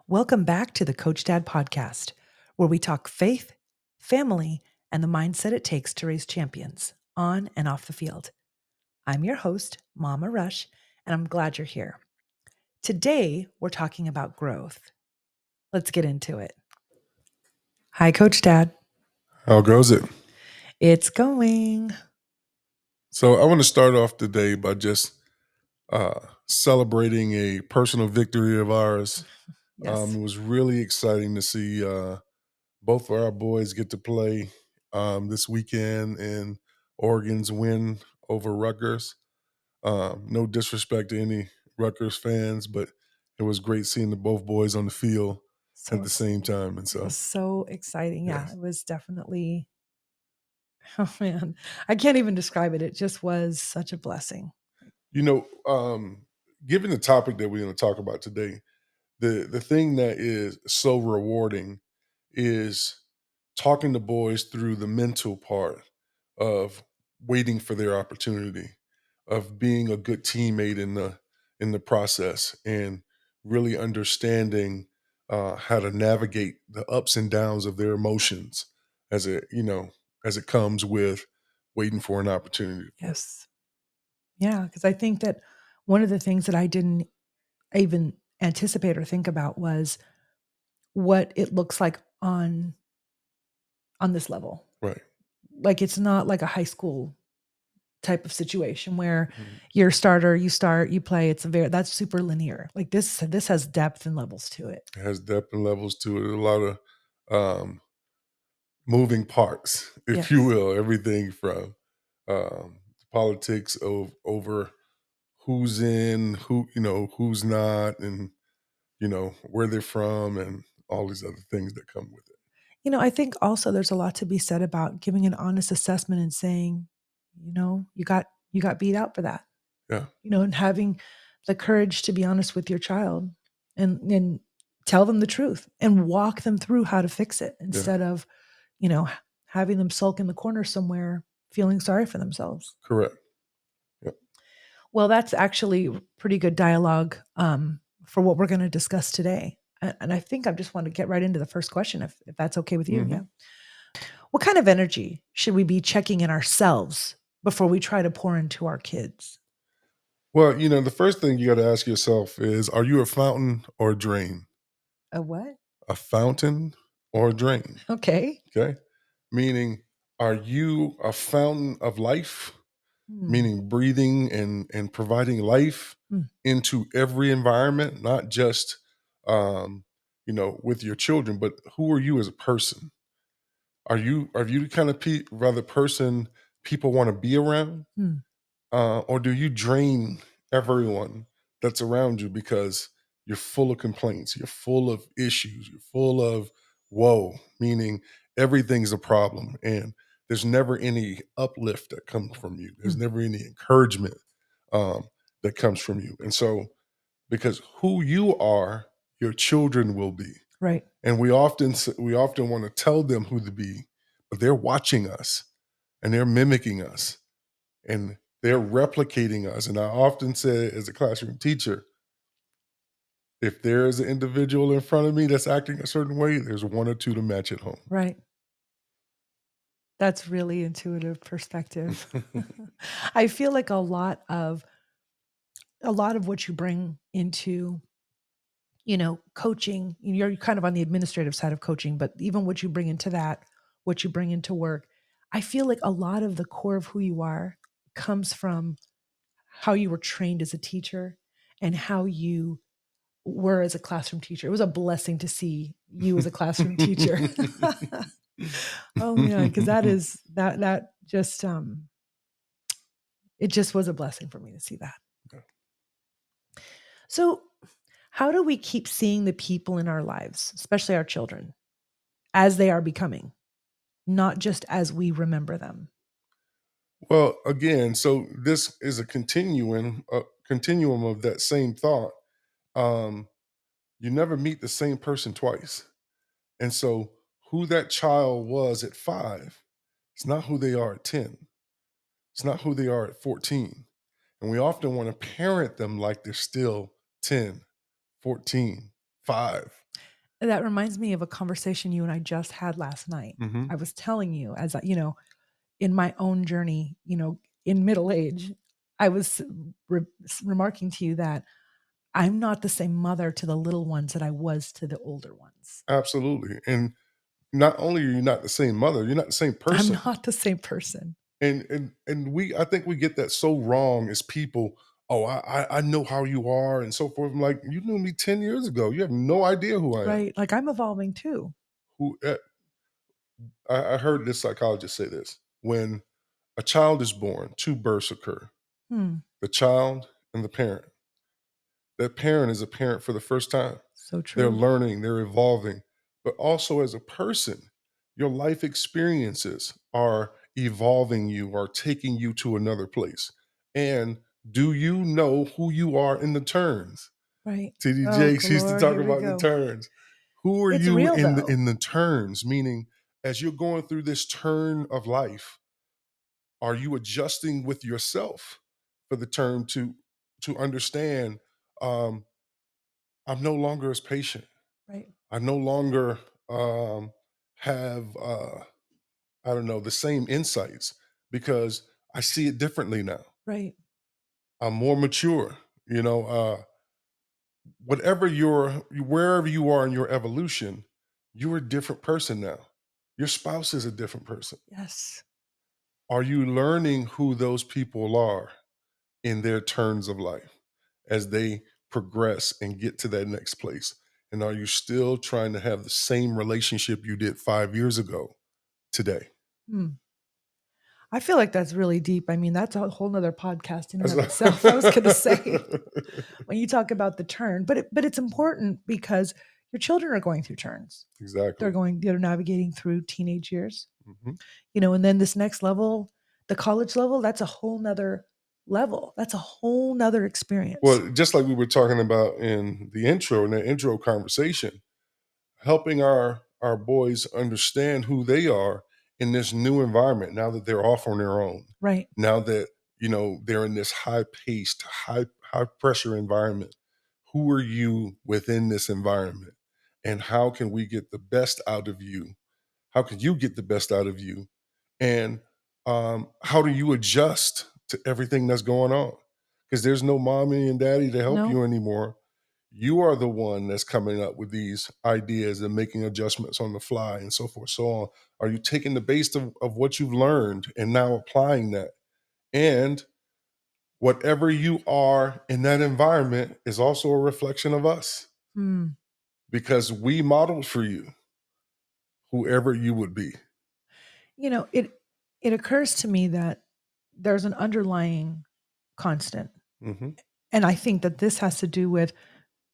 Welcome back to the Coach Dad podcast, where we talk faith, family, and the mindset it takes to raise champions on and off the field. I'm your host, Momma Rushhh, and I'm glad you're here. Today, we're talking about growth. Let's get into it. Hi, Coach Dad. How goes it? It's going. So I want to start off today by just celebrating a personal victory of ours. Yes. It was really exciting to see both of our boys get to play this weekend and Oregon's win over Rutgers. No disrespect to any Rutgers fans, but it was great seeing the both boys on the field at the same time. And It was so, so exciting. Yeah, yes. it was definitely, oh man, I can't even describe it. It just was such a blessing. You know, given the topic that we're going to talk about today, the thing that is so rewarding is talking to boys through the mental part of waiting for their opportunity, of being a good teammate in the process, and really understanding how to navigate the ups and downs of their emotions as it comes with waiting for an opportunity to play. Yes. Yeah, because I think that one of the things that I didn't even anticipate or think about was what it looks like on this level. Right. Like it's not like a high school type of situation where Mhm. you're a starter, you start, you play. That's super linear. Like this has depth and levels to it. It has depth and levels to it. A lot of um, moving parts, if you Yes. will. Everything from politics over who's in, who's not, and where they're from, and all these other things that come with it. I think also there's a lot to be said about giving an honest assessment and saying, you got beat out for that. Yeah, And having the courage to be honest with your child and tell them the truth and walk them through how to fix it yeah, instead of, you know, having them sulk in the corner somewhere feeling sorry for themselves. correct. Yeah. Well, that's actually pretty good dialogue for what we're going to discuss today. And I think I just want to get right into the first question, if that's okay with you. Hmm. Yeah. What kind of energy should we be checking in ourselves before we try to pour into our kids? Well, the first thing you got to ask yourself is: Are you a fountain or a drain? A what? A fountain or a drain? Okay. Okay, meaning, are you a fountain of life, Hmm. meaning breathing and providing life Hmm. into every environment, not just with your children, but who are you as a person? Are you the kind of rather person people want to be around, Hmm. or do you drain everyone that's around you because you're full of complaints, you're full of issues, you're full of woe, meaning everything's a problem, and there's never any uplift that comes from you. There's Hmm. never any encouragement um, that comes from you, and so because who you are, your children will be. Right. And we often want to tell them who to be, but they're watching us and they're mimicking us and they're replicating us. And I often say, as a classroom teacher, if there is an individual in front of me that's acting a certain way, there's one or two to match at home. Right. That's really intuitive perspective. I feel like a lot of what you bring into, coaching, you're kind of on the administrative side of coaching, but even what you bring into that, what you bring into work, I feel like a lot of the core of who you are comes from how you were trained as a teacher and how you were as a classroom teacher. It was a blessing to see you as a classroom teacher. Oh man, because that just it just was a blessing for me to see that. So, how do we keep seeing the people in our lives, especially our children, as they are becoming, not just as we remember them? Well, again, so this is a continuum of that same thought. Um, you never meet the same person twice. And so who that child was at 5, it's not who they are at 10. It's not who they are at 14. And we often want to parent them like they're still 10, 14, 5. That reminds me of a conversation you and I just had last night. Mhm. I was telling you, as I, in my own journey, in middle age, I was remarking to you that I'm not the same mother to the little ones that I was to the older ones. Absolutely, and not only are you not the same mother, you're not the same I'm person. not the same person. And I think we get that so wrong as people. Oh, I know how you are and so forth. I'm like, you knew me 10 years ago. You have no idea who I am. Right? Like I'm evolving too. Who I heard this psychologist say this. When a child is born, two births occur. Hmm. The child and the parent. That parent is a parent for the first time. So They're true. learning, they're evolving, but also as a person, your life experiences are evolving you, are taking you to another place. And do you know who you are in the turns? Right. TD Oh, Jakes used to Lord, talk here we about the go. turns. Who are It's you real in though. the turns? Meaning, as you're going through this turn of life, are you adjusting with yourself for the turn to understand? Um, I'm no longer as patient. Right. I no longer have I don't know the same insights because I see it differently now. Right. I'm more mature. Whatever wherever you are in your evolution, you're a different person now. Your spouse is a different person. Yes. Are you learning who those people are in their turns of life as they progress and get to that next place? And are you still trying to have the same relationship you did 5 years ago today? Hmm. I feel like that's really deep. I mean, that's a whole nother podcast in and That's of itself. I was going to say when you talk about the turn, but it's important because your children are going through turns. exactly. They're navigating through teenage years, Mhm. and then this next level, the college level, that's a whole nother level. That's a whole nother experience. Well, just like we were talking about in the intro, in the intro conversation, helping our boys understand who they are in this new environment now that they're off on their own. Right. Now that they're in this high-paced, high pressure environment. Who are you within this environment? And how can we get the best out of you? How can you get the best out of you? And how do you adjust to everything that's going on? Because there's no mommy and daddy to help No. you anymore. You are the one that's coming up with these ideas and making adjustments on the fly and so forth, so on. Are you taking the base of what you've learned and now applying that? And whatever you are in that environment is also a reflection of us Hmm. because we modeled for you whoever you would be. It occurs to me that there's an underlying constant, Hmm. and I think that this has to do with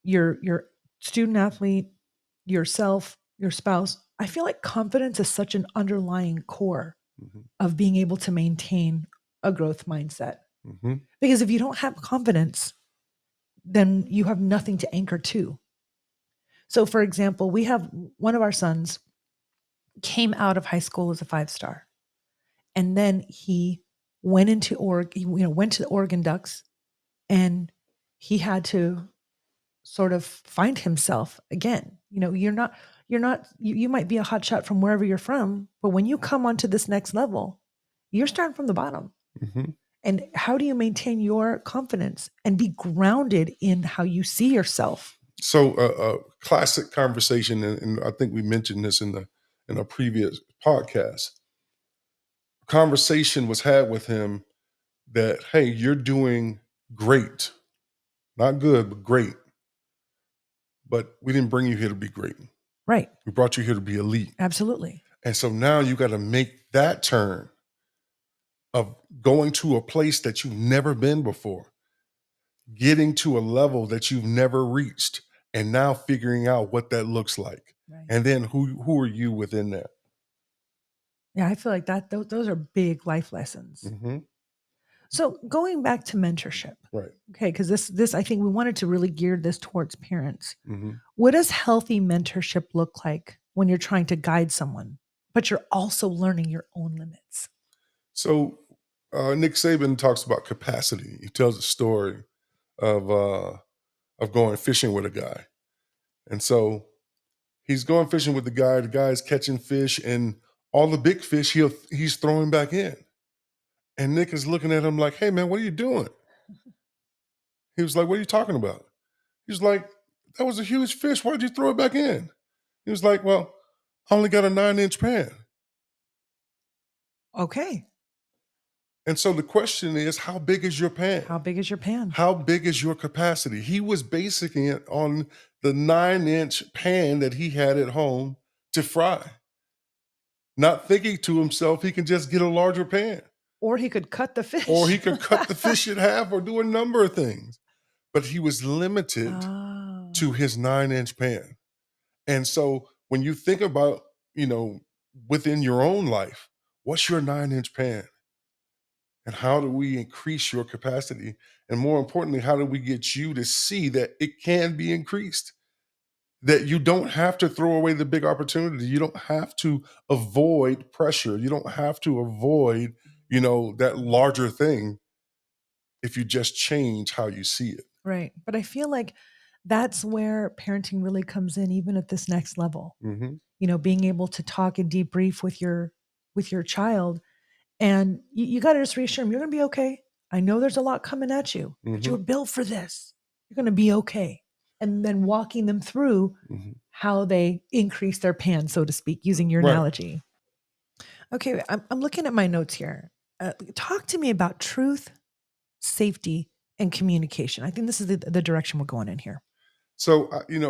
your student athlete, yourself, your spouse. I feel like confidence is such an underlying core Hmm. of being able to maintain a growth mindset. Hmm. Because if you don't have confidence, then you have nothing to anchor to. So, for example, we have one of our sons came out of high school as a 5 star, and then he went to the Oregon Ducks, and he had to sort of find himself again. You might be a hot shot from wherever you're from, but when you come onto this next level, you're starting from the bottom. Hmm. And how do you maintain your confidence and be grounded in how you see yourself? So a classic conversation, and I think we mentioned this in a previous podcast. Conversation was had with him that, hey, you're doing great, not good, but great. But we didn't bring you here to be great. Right. We brought you here to be elite. Absolutely. And so now you got to make that turn of going to a place that you've never been before, getting to a level that you've never reached, and now figuring out what that looks like. Right. And then who are you within that? Yeah, I feel like that those are big life lessons. Hmm. So going back to mentorship, Right. okay, because this I think we wanted to really gear this towards parents. Hmm. What does healthy mentorship look like when you're trying to guide someone, but you're also learning your own limits? So Nick Saban talks about capacity. He tells a story of uh, of going fishing with a guy, And so he's going fishing with the guy. The guy's catching fish, and all the big fish he's throwing back in. And Nick is looking at him like, "Hey, man, what are you doing?" He was like, "What are you talking about?" He was like, "That was a huge fish. Why'd you throw it back in?" He was like, "Well, I only got a 9-inch pan." Okay. And so the question is, how big is your pan? How big is your pan? How big is your capacity? He was basing it on the 9-inch pan that he had at home to fry, not thinking to himself he can just get a larger pan, Or he could cut the or he fish. could cut the fish in half or do a number of things. But he was limited Ah, to his 9-inch pan. And so when you think about, you know, within your own life, what's your 9-inch pan? And how do we increase your capacity? And more importantly, how do we get you to see that it can be increased? That you don't have to throw away the big opportunity. You don't have to avoid pressure. You don't have to avoid, that larger thing if you just change how you see it. right. But I feel like that's where parenting really comes in, even at this next level. Hmm. Being able to talk and debrief with your child, and you got to just reassure them you're going to be okay. I know there's a lot coming at you, but you Hmm. were built for this. You're going to be okay. And then walking them through Hmm. how they increase their pan, so to speak, using your Right. analogy. Okay, I'm looking at my notes here. Talk to me about truth, safety, and communication. I think this is the direction we're going in here. So,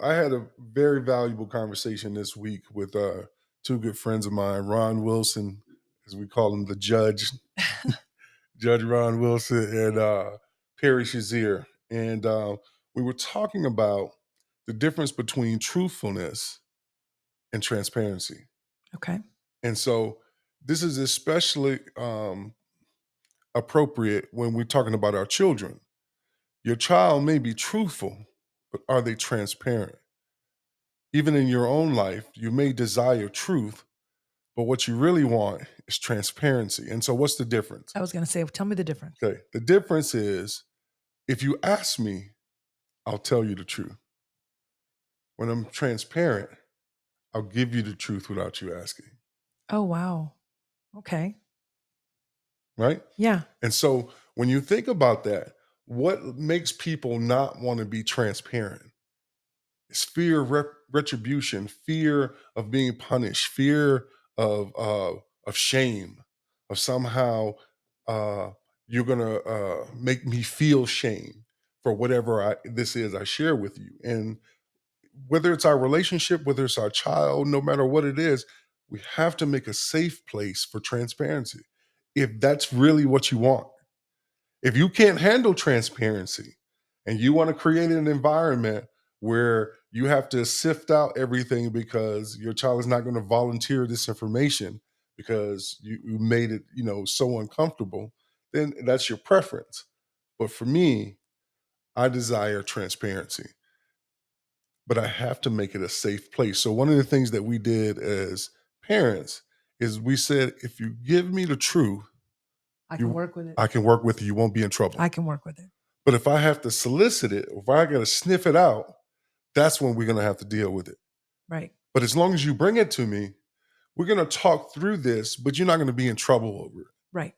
I had a very valuable conversation this week with two good friends of mine, Ron Wilson, as we call him, the judge, Judge Ron Wilson, and Perry Shazier. And we were talking about the difference between truthfulness and transparency. Okay. And so, this is especially appropriate when we're talking about our children. Your child may be truthful, but are they transparent? Even in your own life, you may desire truth, but what you really want is transparency. And so, what's the difference? I was going to say, tell me the difference. Okay. The difference is if you ask me, I'll tell you the truth. When I'm transparent, I'll give you the truth without you asking. Oh, wow. Okay. Right. Yeah. And so, when you think about that, what makes people not want to be transparent? It's fear of retribution, fear of being punished, fear of shame, of somehow uh, you're gonna make me feel shame for whatever this is I share with you. And whether it's our relationship, whether it's our child, no matter what it is, we have to make a safe place for transparency. If that's really what you want, if you can't handle transparency and you want to create an environment where you have to sift out everything because your child is not going to volunteer this information because you made it, so uncomfortable, then that's your preference. But for me, I desire transparency, but I have to make it a safe place. So one of the things that we did as parents is we said, if you give me the truth, I can you work with it. I can work with you. You won't be in trouble. I can work with it. But if I have to solicit it, if I got to sniff it out, that's when we're going to have to deal with it. Right. But as long as you bring it to me, we're going to talk through this, but you're not going to be in trouble over it. Right.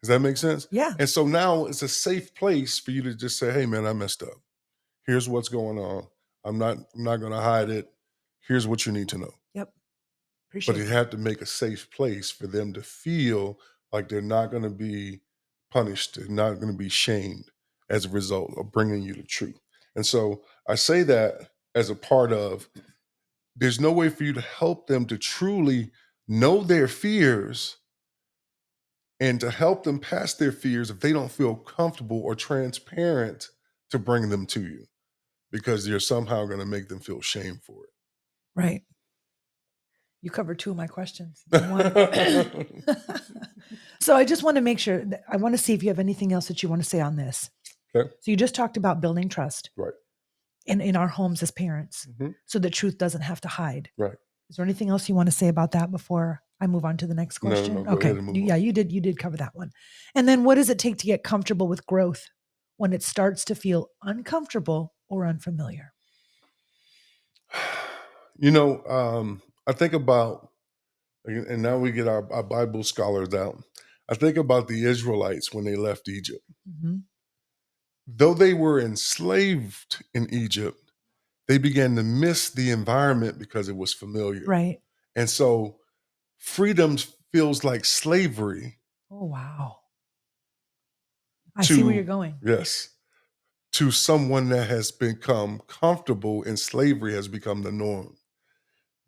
Does that make sense? Yeah. And so now it's a safe place for you to just say, "Hey man, I messed up. Here's what's going on. I'm not going to hide it. Here's what you need to know." Yep. But Appreciate it that. had to make a safe place for them to feel like they're not going to be punished, they're not going to be shamed as a result of bringing you the truth. And so I say that as a part of there's no way for you to help them to truly know their fears and to help them pass their fears if they don't feel comfortable or transparent to bring them to you because you're somehow going to make them feel shame for Right. You covered two of my questions in one. it. So I just want to make sure that I want to see if you have anything else that you want to say on this. Okay. So you just talked about building trust Right. in our homes as parents Hmm. so the truth doesn't have to hide. Right. Is there anything else you want to say about that before I move on to the next No, no, no. question? Go ahead Okay. and move Yeah, on. you did cover that one. And then what does it take to get comfortable with growth when it starts to feel uncomfortable or unfamiliar? I think about, and now we get our Bible scholars out. I think about the Israelites when they left Egypt. Mhm. Though they were enslaved in Egypt, they began to miss the environment because it was familiar. Right. And so freedom feels like slavery Oh, wow. I see where you're to, going. yes, to someone that has become comfortable in slavery has become the norm.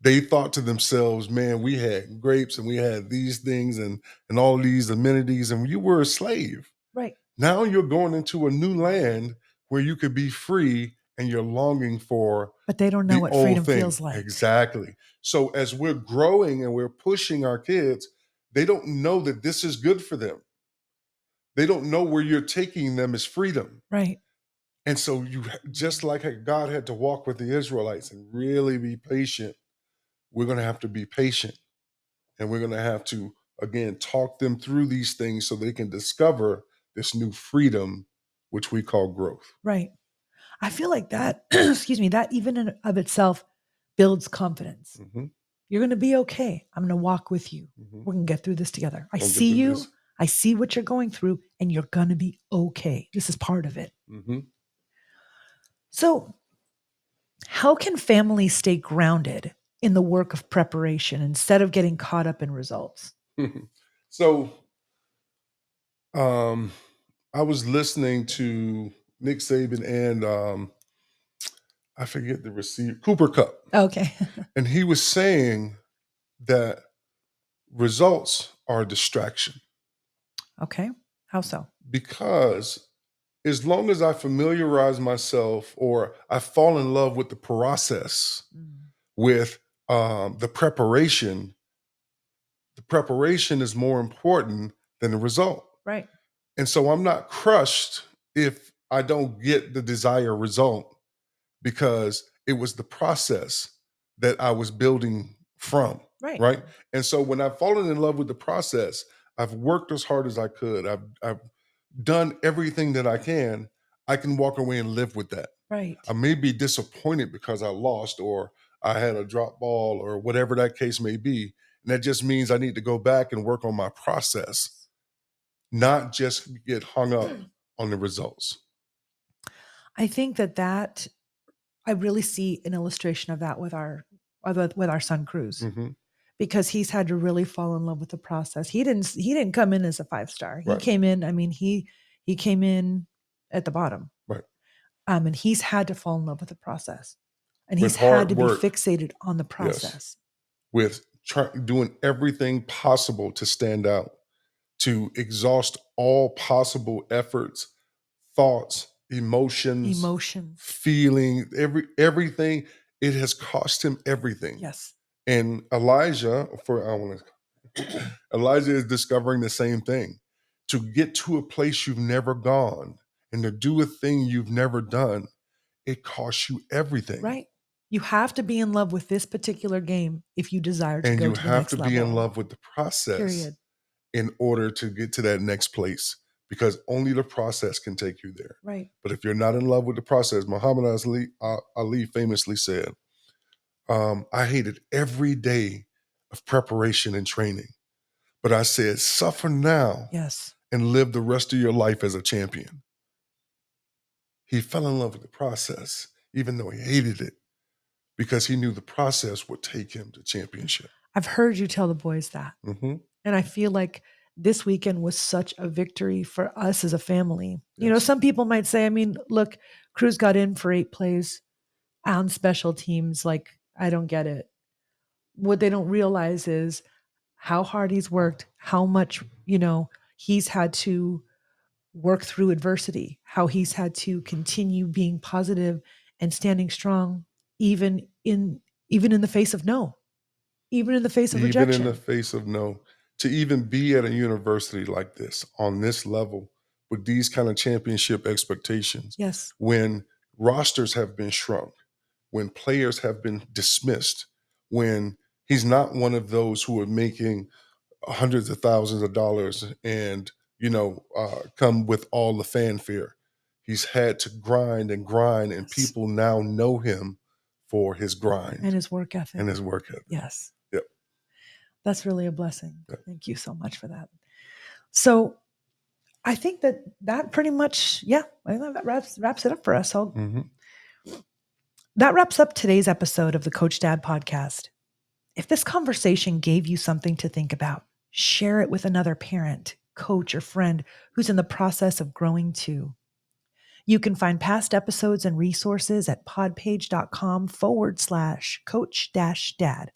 They thought to themselves, man, we had grapes and we had these things and all these amenities, and you were a slave. Right. Now you're going into a new land where you could be free and you're longing for But they don't know the what old freedom thing. feels like. Exactly. So as we're growing and we're pushing our kids, they don't know that this is good for them. They don't know where you're taking them is freedom. Right. And so just like God had to walk with the Israelites and really be patient, we're going to have to be patient, and we're going to have to again talk them through these things so they can discover this new freedom which we call growth. Right. I feel like that, excuse me, that even in of itself builds confidence. Hmm. You're going to be okay. I'm going to walk with you. Hmm. We're going to get through this together. I Don't get see through you. this. I see what you're going through, and you're going to be okay. This is part of it. Hmm. So, how can families stay grounded in the work of preparation instead of getting caught up in results? So um, I was listening to Nick Saban and I forget the receiver, Cooper Cup, Okay. and he was saying that results are a distraction Okay. How so? because as long as I familiarize myself or I fall in love with the process, Mm. with the preparation is more important than the result. Right. And so I'm not crushed if I don't get the desired result because it was the process that I was building from, Right. right? And so when I've fallen in love with the process, I've worked as hard as I could. I've done everything that I can walk away and live with that. I Right. may be disappointed because I lost or I had a drop ball or whatever that case may be. And that just means I need to go back and work on my process, not just get hung up on the results. I think that I really see an illustration of that with our son Cruz, Hmm. because he's had to really fall in love with the process. He didn't come in as a five-star. He Right, came in, I mean, he came in at the bottom. right. And he's had to fall in love with the process. And With he's had to hard be work, fixated on the yes. process. With doing everything possible to stand out, to exhaust all possible efforts, thoughts, emotions, Emotions. feeling, everything. It has cost him everything. Yes. And Elijah, for I want to, Elijah is discovering the same thing. To get to a place you've never gone and to do a thing you've never done, it costs you everything. Right. You have to be in love with this particular game if you desire to And go you to the have to next be in level. love with the process Period. in order to get to that next place because only the process can take you there. Right. But if you're not in love with the process, Muhammad Ali famously said, I hated every day of preparation and training. But I said, suffer now Yes. and live the rest of your life as a champion. He fell in love with the process, even though he hated it, because he knew the process would take him to championship. I've heard you tell the boys that. Hmm. And I feel like this weekend was such a victory for us as a family. Yes. Some people might say, I mean, look, Cruz got in for 8 plays on special teams. Like, I don't get it. What they don't realize is how hard he's worked, how much, he's had to work through adversity, how he's had to continue being positive and standing strong, even in even in the face of no, even in the face of Even in the rejection. face of no, to even be at a university like this on this level with these kind of championship expectations, Yes. when rosters have been shrunk, when players have been dismissed, when he's not one of those who are making hundreds of thousands of dollars and come with all the fanfare. He's had to grind and grind, and Yes. people now know him for his grind And his work ethic. and his work ethic. Yes. Yep. That's really a blessing. Yep. Thank you so much for that. So I think that pretty much, I think that wraps it up for us. That wraps up today's episode of the Coach Dad podcast. If this conversation gave you something to think about, share it with another parent, coach, or friend who's in the process of growing too. You can find past episodes and resources at podpage.com/coach-dad.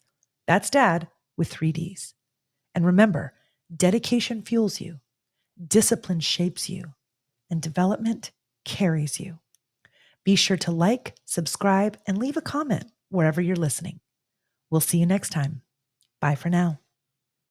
That's dad with 3 Ds. And remember, dedication fuels you, discipline shapes you, and development carries you. Be sure to like, subscribe, and leave a comment wherever you're listening. We'll see you next time. Bye for now.